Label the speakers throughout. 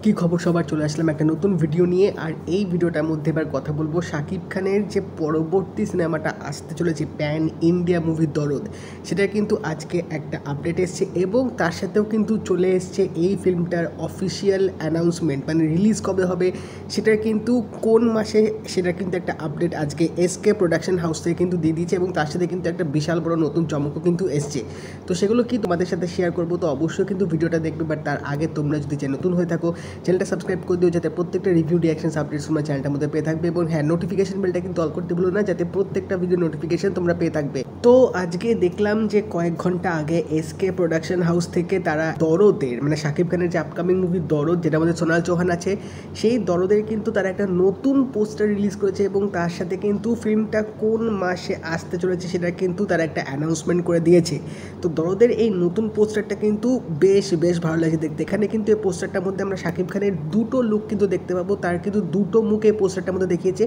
Speaker 1: কি খবর সবার, চলে আসলাম একটা নতুন ভিডিও নিয়ে। আর এই ভিডিওটার মধ্যে এবার কথা বলবো শাকিব খানের যে পরবর্তী সিনেমাটা আসতে চলেছে প্যান ইন্ডিয়া মুভি দরদ, সেটা কিন্তু আজকে একটা আপডেট এসছে এবং তার সাথেও কিন্তু চলে এসছে এই ফিল্মটার অফিসিয়াল অ্যানাউন্সমেন্ট, মানে রিলিজ কবে হবে সেটা কিন্তু কোন মাসে, সেটা কিন্তু একটা আপডেট আজকে এসকে প্রোডাকশন হাউস থেকে কিন্তু দিয়ে দিয়েছে এবং তার সাথে কিন্তু একটা বিশাল বড় নতুন চমকও কিন্তু এসছে। তো সেগুলো কি তোমাদের সাথে শেয়ার করবো, তো অবশ্যই কিন্তু ভিডিওটা দেখবে। বাট তার আগে তোমরা যদি নতুন হয়ে থাকো চ্যানেলটা সাবস্ক্রাইব করে দিও, যাতে প্রত্যেকটা রিভিউ রিয়াকশনস আপডেটস তোমরা চ্যানেলটার মধ্যে পেয়ে থাকবে। এবং হ্যাঁ, নোটিফিকেশন বেলটা কিন্তু অল করতে ভুলো না, যাতে প্রত্যেকটা ভিডিও নোটিফিকেশন তোমরা পেয়ে থাকবে। তো আজকে দেখলাম যে কয়েক ঘন্টা আগে এসকে প্রোডাকশন হাউস থেকে তারা দরদের, মানে শাকিব খানের যে আপকামিং মুভি দরদ, যেটা আমাদের সোনাল চৌহান আছে, সেই দরদের কিন্তু তারা একটা নতুন পোস্টার রিলিজ করেছে এবং তার সাথে কিন্তু ফিল্মটা কোন মাসে আসতে চলেছে সেটা কিন্তু তারা একটা অ্যানাউন্সমেন্ট করে দিয়েছে। তো দরদের এই নতুন পোস্টারটা কিন্তু বেশ ভালো লাগছে দেখতে। এখানে কিন্তু এই পোস্টারটার মধ্যে আমরা শাকিব খানের দুটো লুক কিন্তু দেখতে পাবো, তার কিন্তু দুটো মুখে পোস্টারটার মধ্যে দেখিয়েছে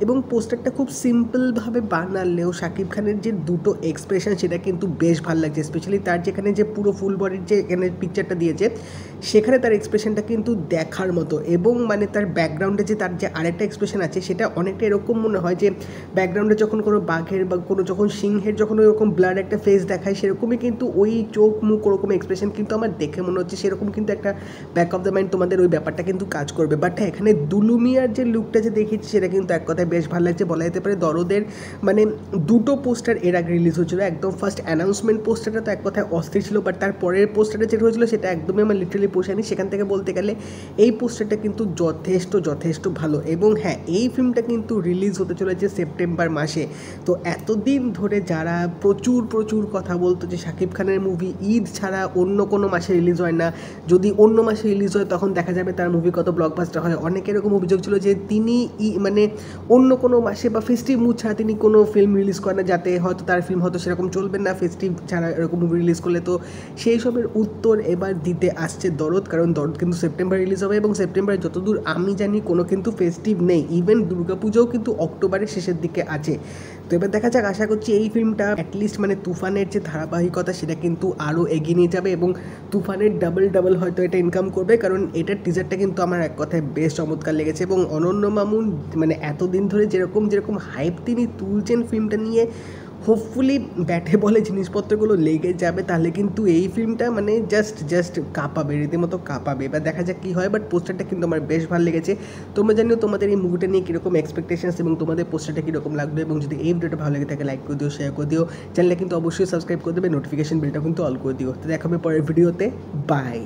Speaker 1: এবং পোস্টারটা খুব সিম্পলভাবে বানালেও শাকিব খানের যে দুটো এক্সপ্রেশন সেটা কিন্তু বেশ ভালো লাগছে। স্পেশালি তার যেখানে যে পুরো ফুল বডির যে এখানে পিকচারটা দিয়েছে সেখানে তার এক্সপ্রেশনটা কিন্তু দেখার মতো। এবং মানে তার ব্যাকগ্রাউন্ডে যে তার যে আরেকটা এক্সপ্রেশন আছে সেটা অনেকটা এরকম মনে হয় যে ব্যাকগ্রাউন্ডে যখন কোনো বাঘের বা কোনো যখন সিংহের যখন ওইরকম ব্লাড একটা ফেস দেখায়, সেরকমই কিন্তু ওই চোখ মুখ ওরকম এক্সপ্রেশন কিন্তু আমার দেখে মনে হচ্ছে সেরকম কিন্তু একটা ব্যাক অফ দ্য মাইন্ড তোমাদের ওই ব্যাপারটা কিন্তু কাজ করবে। বাট হ্যাঁ, এখানে দুলুমিয়ার যে লুকটা যে দেখেছি সেটা কিন্তু এক কথায় বেশ ভালো লাগছে। বলা যেতে পারে দরদের মানে দুটো পোস্টার এর আগে রিলিজ হয়েছিল। একদম ফার্স্ট অ্যানাউন্সমেন্ট পোস্টারটা তো এক কথায় অস্থির ছিল, বাট তার পরের পোস্টারটা যেটা হয়েছিল সেটা একদমই আমার লিটারালি পোষায়নি। সেখান থেকে বলতে গেলে এই পোস্টারটা কিন্তু যথেষ্ট ভালো। এবং হ্যাঁ, এই ফিল্মটা কিন্তু রিলিজ হতে চলেছে সেপ্টেম্বর মাসে। তো এতদিন ধরে যারা প্রচুর কথা বলতো যে শাকিব খানের মুভি ঈদ ছাড়া অন্য কোনো মাসে রিলিজ হয় না, যদি অন্য মাসে রিলিজ হয় তখন দেখা যাবে তার মুভি কত ব্লকবাস্টার হয়। অনেক এরকম অভিযোগ ছিল যে তিনি মানে অন্য কোনো মাসে বা ফেস্টিভ মুড ছাড়া তিনি কোনো ফিল্ম রিলিজ করেন না, যাতে হয়তো তার ফিল্ম হয়তো সেরকম চলবে না ফেস্টিভ ছাড়া এরকম মুভি রিলিজ করলে। তো সেই সবের উত্তর এবার দিতে আসছে দরদ, কারণ দরদ কিন্তু সেপ্টেম্বর রিলিজ হবে এবং সেপ্টেম্বরে যতদূর আমি জানি কোনো কিন্তু ফেস্টিভ নেই। ইভেন দুর্গাপুজোও কিন্তু অক্টোবরের শেষের দিকে আছে। তো এবার দেখা যাক, আশা করছি এই ফিল্মটা অ্যাটলিস্ট মানে তুফানের যে ধারাবাহিকতা সেটা কিন্তু আরও এগিয়ে নিয়ে যাবে এবং তুফানের ডাবল হয়তো এটা ইনকাম করবে, কারণ এটার টিজারটা কিন্তু আমার এক কথায় বেশ চমৎকার লেগেছে। এবং অনন্য মামুন মানে এতদিন ধরে যেরকম হাইপ তিনি তুলছেন ফিল্মটা নিয়ে, হোপফুলি ব্যাটে বলে জিনিসপত্রগুলো লেগে যাবে, তাহলে কিন্তু এই ফিল্মটা মানে জাস্ট কাঁপাবে, রীতিমতো কাঁপাবে। এবার দেখা যাক কী হয়। বাট পোস্টারটা কিন্তু আমার বেশ ভালো লেগেছে। তোমরা জানিও তোমাদের এই মুভিটা নিয়ে কীরকম এক্সপেকটেশনস এবং তোমাদের পোস্টারটা কীরকম লাগবে। এবং যদি এই ভিডিওটা ভালো লেগে থাকে লাইক করে দিও, শেয়ার করে দিও, চ্যানেলটা কিন্তু অবশ্যই সাবস্ক্রাইব করে দেবে, নোটিফিকেশন বেলটা কিন্তু অল করে দিও। তো দেখা হবে পরের ভিডিওতে। বাই।